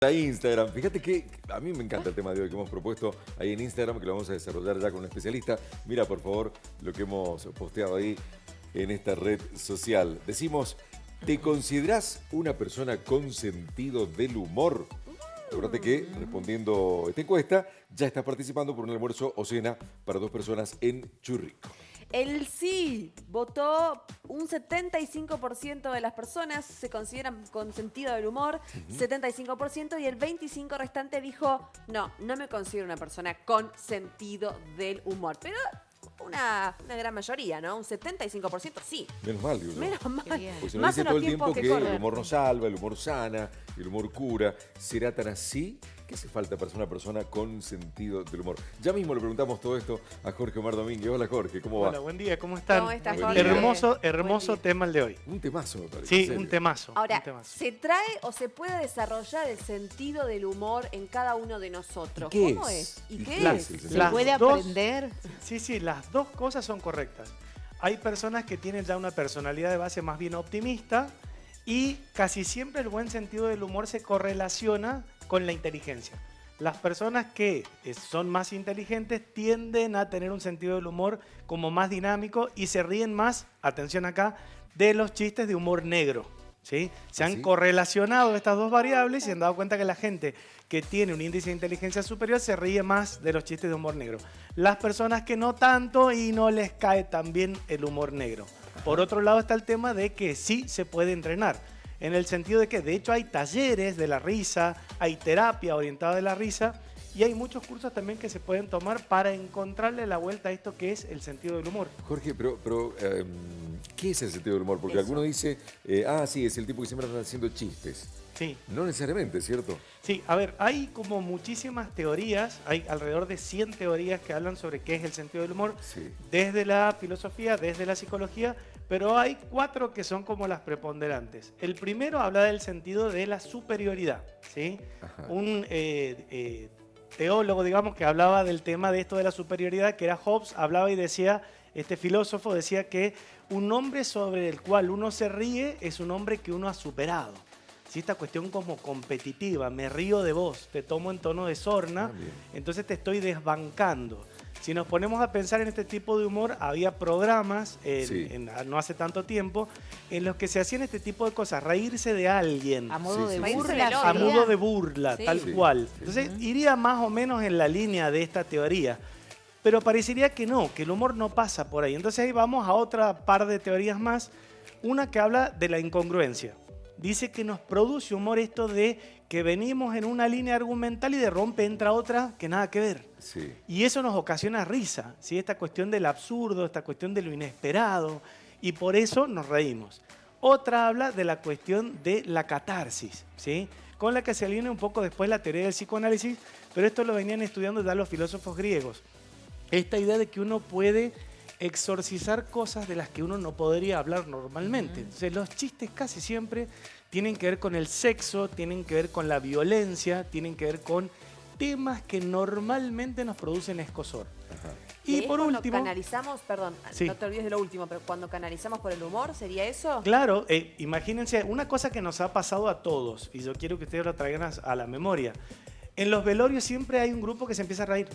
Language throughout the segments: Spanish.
A Instagram. Fíjate que a mí me encanta el tema de hoy que hemos propuesto ahí en Instagram, que lo vamos a desarrollar ya con un especialista. Mira, por favor, lo que hemos posteado ahí en esta red social. Decimos, ¿te considerás una persona con sentido del humor? Acuérdate que respondiendo esta encuesta ya estás participando por un almuerzo o cena para 2 personas en Churrico. El sí votó un 75% de las personas, se consideran con sentido del humor, 75%, y el 25% restante dijo, no, no me considero una persona con sentido del humor. Pero una gran mayoría, ¿no? Un 75% sí. Menos mal, digo yo. Menos mal. Porque se nos Más dice en todo los el tiempo tiempos que que el corren. humor nos salva, el humor sana, el humor cura. ¿Será tan así? ¿Qué hace falta para ser una persona con sentido del humor? Ya mismo le preguntamos todo esto a Jorge Omar Domínguez. Hola Jorge, ¿cómo va? Hola, buen día, ¿cómo están? ¿Cómo estás, Buen Jorge? día. Hermoso Buen día. tema el de hoy. Un temazo, me parece. Sí, en serio. un temazo. Ahora, un temazo. ¿se trae o se puede desarrollar el sentido del humor en cada uno de nosotros? ¿Y qué ¿Cómo es? es? ¿Y ¿Y qué qué es? es el ¿Se sentido? puede aprender? Sí, las dos cosas son correctas. Hay personas que tienen ya una personalidad de base más bien optimista y casi siempre el buen sentido del humor se correlaciona con la inteligencia. Las personas que son más inteligentes tienden a tener un sentido del humor como más dinámico y se ríen más, atención acá, de los chistes de humor negro. ¿Sí? Se han ¿Sí? correlacionado estas dos variables y se han dado cuenta que la gente que tiene un índice de inteligencia superior se ríe más de los chistes de humor negro. Las personas que no tanto y no les cae tan bien el humor negro. Por otro lado está el tema de que sí se puede entrenar. En el sentido de que de hecho hay talleres de la risa, hay terapia orientada de la risa y hay muchos cursos también que se pueden tomar para encontrarle la vuelta a esto que es el sentido del humor. Jorge, pero ¿qué es el sentido del humor? Porque Eso. alguno dice, sí, es el tipo que siempre anda haciendo chistes. Sí. No necesariamente, ¿cierto? Sí, a ver, hay como muchísimas teorías, hay alrededor de 100 teorías que hablan sobre qué es el sentido del humor, Sí. desde la filosofía, desde la psicología, pero hay 4 que son como las preponderantes. El primero habla del sentido de la superioridad, ¿sí? Ajá. Un teólogo, digamos, que hablaba del tema de esto de la superioridad, que era Hobbes, hablaba y decía, este filósofo decía que un hombre sobre el cual uno se ríe es un hombre que uno ha superado. Si esta cuestión como competitiva, me río de vos, te tomo en tono de sorna, bien. entonces te estoy desbancando. Si nos ponemos a pensar en este tipo de humor, había programas Sí. no hace tanto tiempo en los que se hacían este tipo de cosas, reírse de alguien, A modo Sí, de sí, sí. burla. a sería. modo de burla, Sí. tal Sí, cual. sí. Entonces iría más o menos en la línea de esta teoría. Pero parecería que no, que el humor no pasa por ahí. Entonces ahí vamos a otra par de teorías más. Una que habla de la incongruencia. Dice que nos produce humor esto de que venimos en una línea argumental y de rompe entra otra que nada que ver. Sí. Y eso nos ocasiona risa, ¿sí? Esta cuestión del absurdo, esta cuestión de lo inesperado, y por eso nos reímos. Otra habla de la cuestión de la catarsis, ¿sí? Con la que se alinea un poco después la teoría del psicoanálisis, pero esto lo venían estudiando ya los filósofos griegos. Esta idea de que uno puede exorcizar cosas de las que uno no podría hablar normalmente. Entonces, los chistes casi siempre tienen que ver con el sexo, tienen que ver con la violencia, tienen que ver con temas que normalmente nos producen escozor. Ajá. Y por cuando último, canalizamos, perdón, Sí. no te olvides de lo último, pero cuando canalizamos por el humor, ¿sería eso? claro, imagínense una cosa que nos ha pasado a todos, y yo quiero que ustedes lo traigan a la memoria. En los velorios siempre hay un grupo que se empieza a reír.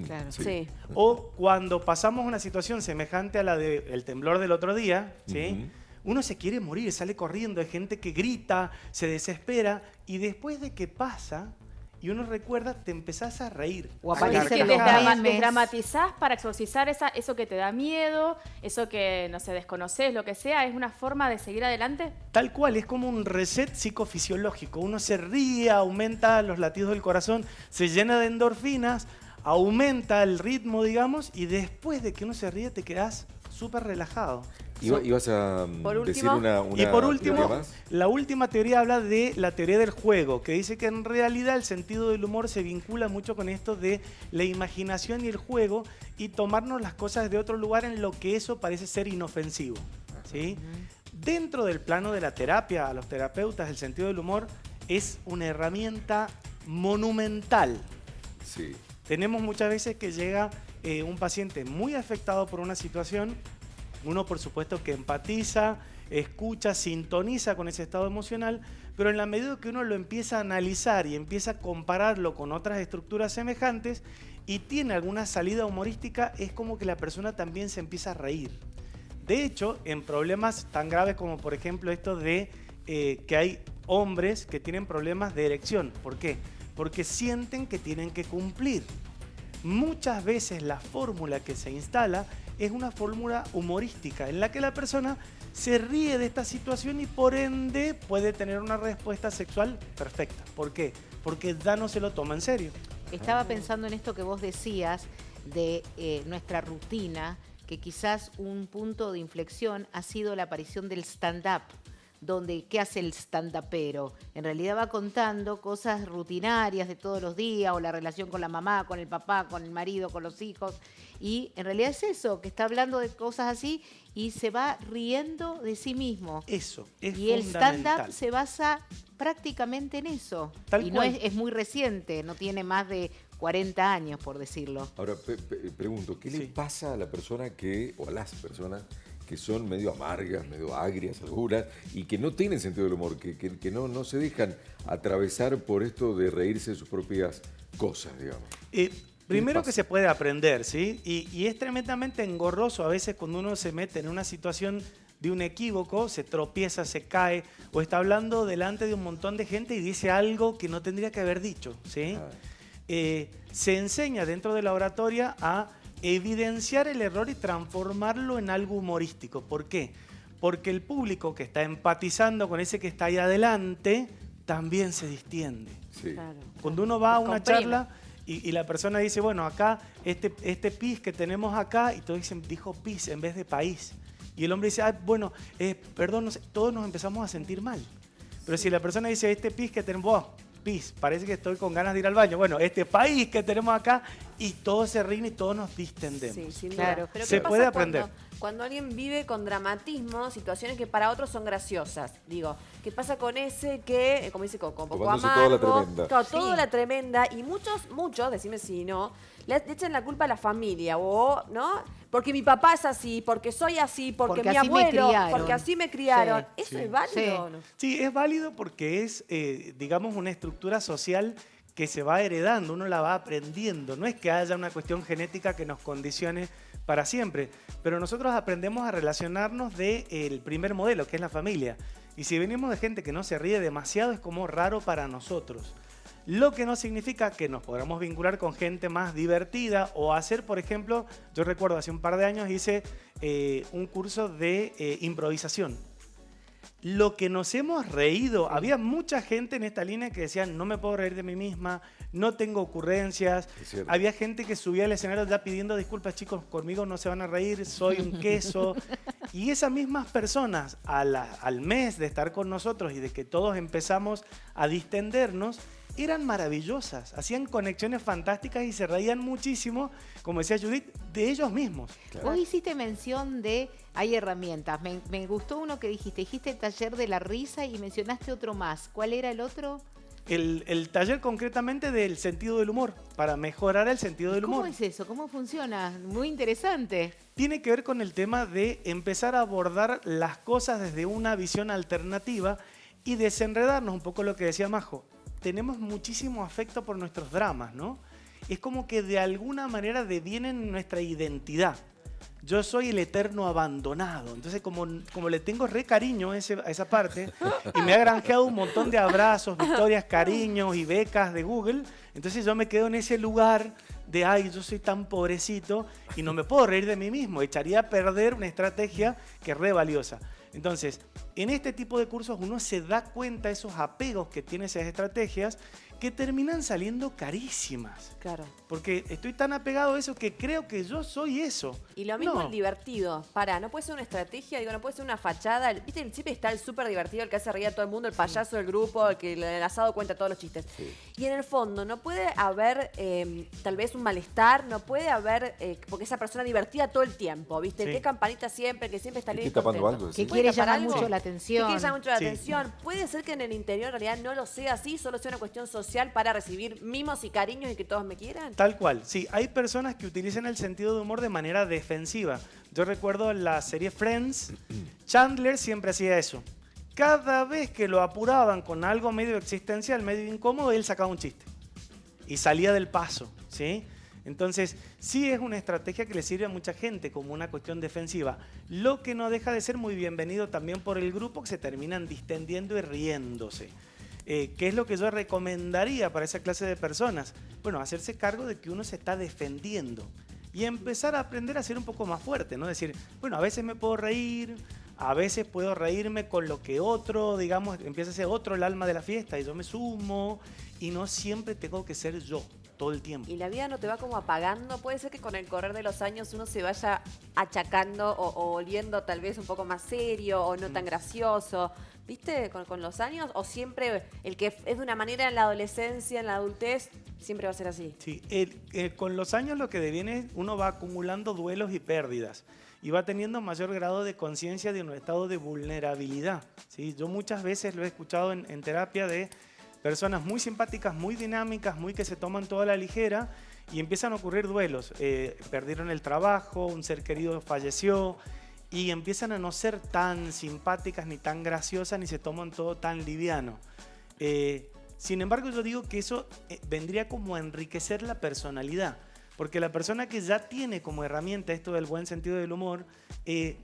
Claro. Sí. O cuando pasamos una situación semejante a la del temblor del otro día, ¿sí? Uno se quiere morir, sale corriendo, hay gente que grita, se desespera, y después de que pasa, y uno recuerda, te empezás a reír. O a aparecen Que los carcajadas. memes. desdramatizás para exorcizar eso que te da miedo, eso que, no sé, desconoces, lo que sea. ¿Es una forma de seguir adelante? Tal cual, es como un reset psicofisiológico. Uno se ríe, aumenta los latidos del corazón, se llena de endorfinas, aumenta el ritmo, digamos, y después de que uno se ríe te quedás súper relajado. ¿Ibas a Por decir último, una Y por teoría último, más? la última teoría habla de la teoría del juego, que dice que en realidad el sentido del humor se vincula mucho con esto de la imaginación y el juego y tomarnos las cosas de otro lugar en lo que eso parece ser inofensivo, ¿sí? Dentro del plano de la terapia, a los terapeutas el sentido del humor es una herramienta monumental. Sí. Tenemos muchas veces que llega un paciente muy afectado por una situación, uno por supuesto que empatiza, escucha, sintoniza con ese estado emocional, pero en la medida que uno lo empieza a analizar y empieza a compararlo con otras estructuras semejantes y tiene alguna salida humorística, es como que la persona también se empieza a reír. De hecho, en problemas tan graves como por ejemplo esto de que hay hombres que tienen problemas de erección. ¿Por qué? Porque sienten que tienen que cumplir. Muchas veces la fórmula que se instala es una fórmula humorística en la que la persona se ríe de esta situación y por ende puede tener una respuesta sexual perfecta. ¿Por qué? Porque ya no se lo toma en serio. Estaba pensando en esto que vos decías de nuestra rutina, que quizás un punto de inflexión ha sido la aparición del stand-up, donde ¿qué hace el stand-upero? En realidad va contando cosas rutinarias de todos los días, o la relación con la mamá, con el papá, con el marido, con los hijos, y en realidad es eso, que está hablando de cosas así y se va riendo de sí mismo. Eso es y el fundamental. stand-up se basa prácticamente en eso. Tal y cual. no es muy reciente, no tiene más de 40 años, por decirlo. Ahora, pregunto, ¿qué le Sí. pasa a la persona o a las personas que son medio amargas, medio agrias algunas, y que no tienen sentido del humor, que no se dejan atravesar por esto de reírse de sus propias cosas, digamos? Primero pasa? que se puede aprender, ¿sí? Y es tremendamente engorroso a veces cuando uno se mete en una situación de un equívoco, se tropieza, se cae, o está hablando delante de un montón de gente y dice algo que no tendría que haber dicho, ¿sí? Se enseña dentro de la oratoria a evidenciar el error y transformarlo en algo humorístico. ¿Por qué? Porque el público que está empatizando con ese que está ahí adelante también se distiende. Sí. Claro. Cuando uno va a una Comprime. charla y la persona dice, bueno, acá, este pis que tenemos acá, y todos dicen, dijo pis en vez de país. Y el hombre dice, bueno, perdón, no sé, todos nos empezamos a sentir mal. Pero si la persona dice, este pis que tenemos, pis, parece que estoy con ganas de ir al baño. Bueno, este país que tenemos acá, y todos se ríen y todos nos distendemos. Sí, sin Claro. duda. Pero Se ¿qué pasa puede aprender. Cuando alguien vive con dramatismo, situaciones que para otros son graciosas? Digo, ¿qué pasa con ese que, como dice Coco, un poco Tomándose amargo? toda la tremenda. Claro, Sí. toda la tremenda. Y muchos, decime si no, le echan la culpa a la familia, o, ¿no? Porque mi papá es así, porque soy así, porque mi así me abuelo, criaron. porque así me criaron. Sí, ¿Eso sí. es válido Sí. o no? Sí, es válido porque es, digamos, una estructura social que se va heredando, uno la va aprendiendo. No es que haya una cuestión genética que nos condicione para siempre, pero nosotros aprendemos a relacionarnos del primer modelo, que es la familia. Y si venimos de gente que no se ríe demasiado, es como raro para nosotros. Lo que no significa que nos podamos vincular con gente más divertida o hacer, por ejemplo, yo recuerdo hace un par de años hice un curso de improvisación. Lo que nos hemos reído, había mucha gente en esta línea que decían, no me puedo reír de mí misma, no tengo ocurrencias. Es cierto. Había gente que subía al escenario ya pidiendo disculpas, chicos, conmigo no se van a reír, soy un queso. Y esas mismas personas, al mes de estar con nosotros y de que todos empezamos a distendernos, eran maravillosas, hacían conexiones fantásticas y se reían muchísimo, como decía Judith, de ellos mismos. Vos hiciste mención de, hay herramientas, me gustó uno que dijiste el taller de la risa y mencionaste otro más. ¿Cuál era el otro? El taller concretamente del sentido del humor, para mejorar el sentido del ¿Cómo humor. es eso? ¿Cómo funciona? Muy interesante. Tiene que ver con el tema de empezar a abordar las cosas desde una visión alternativa y desenredarnos un poco lo que decía Majo. Tenemos muchísimo afecto por nuestros dramas, ¿no? Es como que de alguna manera devienen nuestra identidad. Yo soy el eterno abandonado. Entonces, como le tengo re cariño a esa parte, y me ha granjeado un montón de abrazos, victorias, cariños y becas de Google, entonces yo me quedo en ese lugar de, ay, yo soy tan pobrecito y no me puedo reír de mí mismo. Echaría a perder una estrategia que es re valiosa. Entonces, en este tipo de cursos uno se da cuenta de esos apegos que tiene esas estrategias que terminan saliendo carísimas. Claro. Porque estoy tan apegado a eso que creo que yo soy eso. Y lo mismo No. el divertido. No puede ser una estrategia, no puede ser una fachada. Viste, siempre está el súper divertido, el que hace reír a todo el mundo, el payaso del grupo, el que en el asado cuenta todos los chistes. Sí. Y en el fondo no puede haber tal vez un malestar, no puede haber, porque esa persona divertida todo el tiempo, ¿viste? El Sí. que es campanita siempre, que siempre está ¿Esté libre y tapando contento. algo? Que Sí. ¿Puede quiere tapar llamar algo? mucho la Que atención. quiere llamar mucho la Sí. atención. Puede ser que en el interior en realidad no lo sea así, solo sea una cuestión social para recibir mimos y cariños y que todos me quieran. Tal cual, sí. Hay personas que utilizan el sentido de humor de manera defensiva. Yo recuerdo la serie Friends, Chandler siempre hacía eso. cada vez que lo apuraban con algo medio existencial, medio incómodo, él sacaba un chiste y salía del paso, ¿sí? Entonces, sí es una estrategia que le sirve a mucha gente como una cuestión defensiva, lo que no deja de ser muy bienvenido también por el grupo, que se terminan distendiendo y riéndose. ¿Qué es lo que yo recomendaría para esa clase de personas? Bueno, hacerse cargo de que uno se está defendiendo y empezar a aprender a ser un poco más fuerte, ¿no? Decir, bueno, a veces me puedo reír, a veces puedo reírme con lo que otro, digamos, empieza a ser otro el alma de la fiesta y yo me sumo, y no siempre tengo que ser yo todo el tiempo. Y la vida no te va como apagando. Puede ser que con el correr de los años uno se vaya achacando o volviendo tal vez un poco más serio o no tan gracioso. ¿Viste? Con los años. O siempre el que es de una manera en la adolescencia, en la adultez, siempre va a ser así. Sí, con los años lo que deviene, uno va acumulando duelos y pérdidas y va teniendo mayor grado de conciencia de un estado de vulnerabilidad, ¿sí? Yo muchas veces lo he escuchado en terapia de personas muy simpáticas, muy dinámicas, muy que se toman todo a la ligera y empiezan a ocurrir duelos. Perdieron el trabajo, un ser querido falleció y empiezan a no ser tan simpáticas ni tan graciosas ni se toman todo tan liviano. Sin embargo, yo digo que eso vendría como a enriquecer la personalidad. Porque la persona que ya tiene como herramienta esto del buen sentido del humor,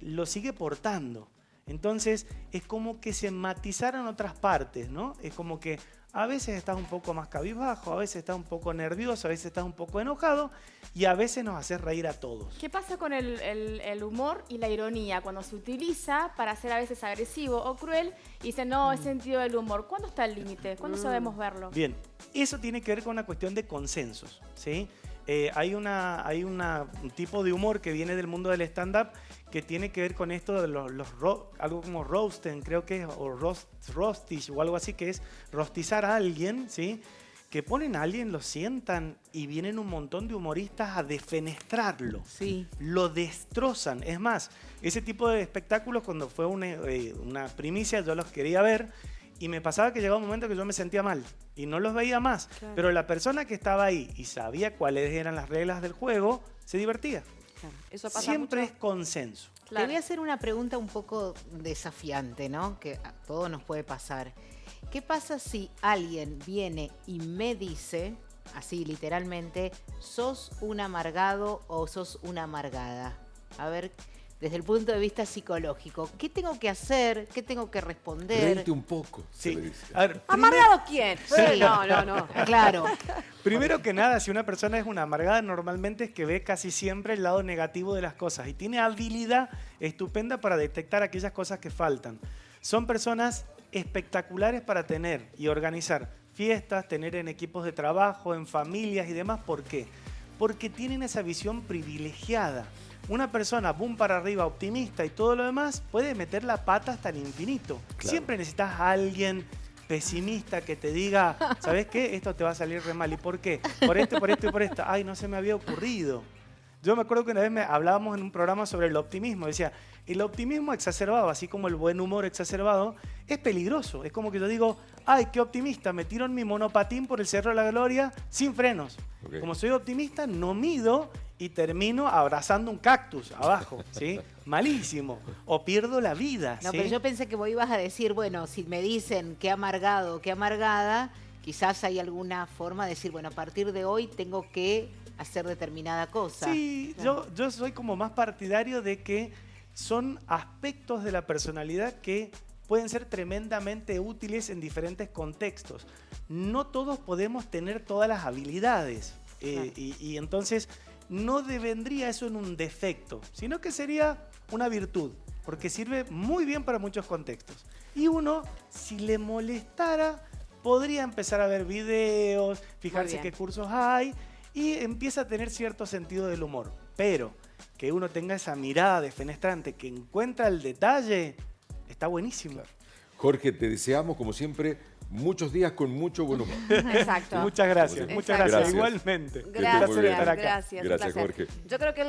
lo sigue portando. Entonces, es como que se matizaran otras partes, ¿no? Es como que a veces estás un poco más cabizbajo, a veces estás un poco nervioso, a veces estás un poco enojado y a veces nos haces reír a todos. ¿Qué pasa con el humor y la ironía cuando se utiliza para ser a veces agresivo o cruel y dice, no, es sentido del humor? ¿Cuándo está el límite? ¿Cuándo sabemos verlo? Bien, eso tiene que ver con una cuestión de consensos, ¿sí? Hay un tipo de humor que viene del mundo del stand-up que tiene que ver con esto de algo como roasting, creo que es, o rostish o algo así, que es rostizar a alguien, ¿sí? Que ponen a alguien, lo sientan y vienen un montón de humoristas a defenestrarlo. Sí. Lo destrozan. Es más, ese tipo de espectáculos, cuando fue una primicia, yo los quería ver y me pasaba que llegaba un momento que yo me sentía mal y no los veía más. Claro. Pero la persona que estaba ahí y sabía cuáles eran las reglas del juego, se divertía. Claro. Eso pasa Siempre mucho. es consenso. Claro. Te voy a hacer una pregunta un poco desafiante, ¿no? Que a todos nos puede pasar. ¿Qué pasa si alguien viene y me dice, así literalmente, sos un amargado o sos una amargada? A ver, desde el punto de vista psicológico, ¿qué tengo que hacer? ¿Qué tengo que responder? Reíte un poco, se Sí. le dice. A ver, ¿Amargado quién? No. Claro. primero que nada, si una persona es una amargada, normalmente es que ve casi siempre el lado negativo de las cosas y tiene habilidad estupenda para detectar aquellas cosas que faltan. Son personas espectaculares para tener y organizar fiestas, tener en equipos de trabajo, en familias y demás. ¿Por qué? Porque tienen esa visión privilegiada. Una persona, boom para arriba, optimista y todo lo demás, puede meter la pata hasta el infinito. Claro. Siempre necesitas a alguien pesimista que te diga, ¿sabes qué? Esto te va a salir re mal. ¿Y por qué? Por esto, por esto y por esto. Ay, no se me había ocurrido. Yo me acuerdo que una vez hablábamos en un programa sobre el optimismo. Decía, el optimismo exacerbado, así como el buen humor exacerbado, es peligroso. Es como que yo digo, ay, qué optimista, me tiro en mi monopatín por el Cerro de la Gloria sin frenos. Ok. Como soy optimista, no mido y termino abrazando un cactus abajo, ¿sí? Malísimo. O pierdo la vida, No, ¿sí? pero yo pensé que vos ibas a decir, bueno, si me dicen qué amargado, qué amargada, quizás hay alguna forma de decir, bueno, a partir de hoy tengo que hacer determinada cosa. Sí, yo soy como más partidario de que son aspectos de la personalidad que pueden ser tremendamente útiles en diferentes contextos. No todos podemos tener todas las habilidades Claro. y entonces no devendría eso en un defecto, sino que sería una virtud, porque sirve muy bien para muchos contextos. Y uno, si le molestara, podría empezar a ver videos, fijarse bien. qué cursos hay y empieza a tener cierto sentido del humor. Pero que uno tenga esa mirada defenestrante, que encuentra el detalle, está buenísimo. Claro. Jorge, te deseamos, como siempre, muchos días con mucho buen humor. Exacto. Muchas gracias, Exacto. muchas gracias. Gracias. Igualmente. Que estés muy bien. Gracias, un Gracias, placer. Jorge. Yo creo que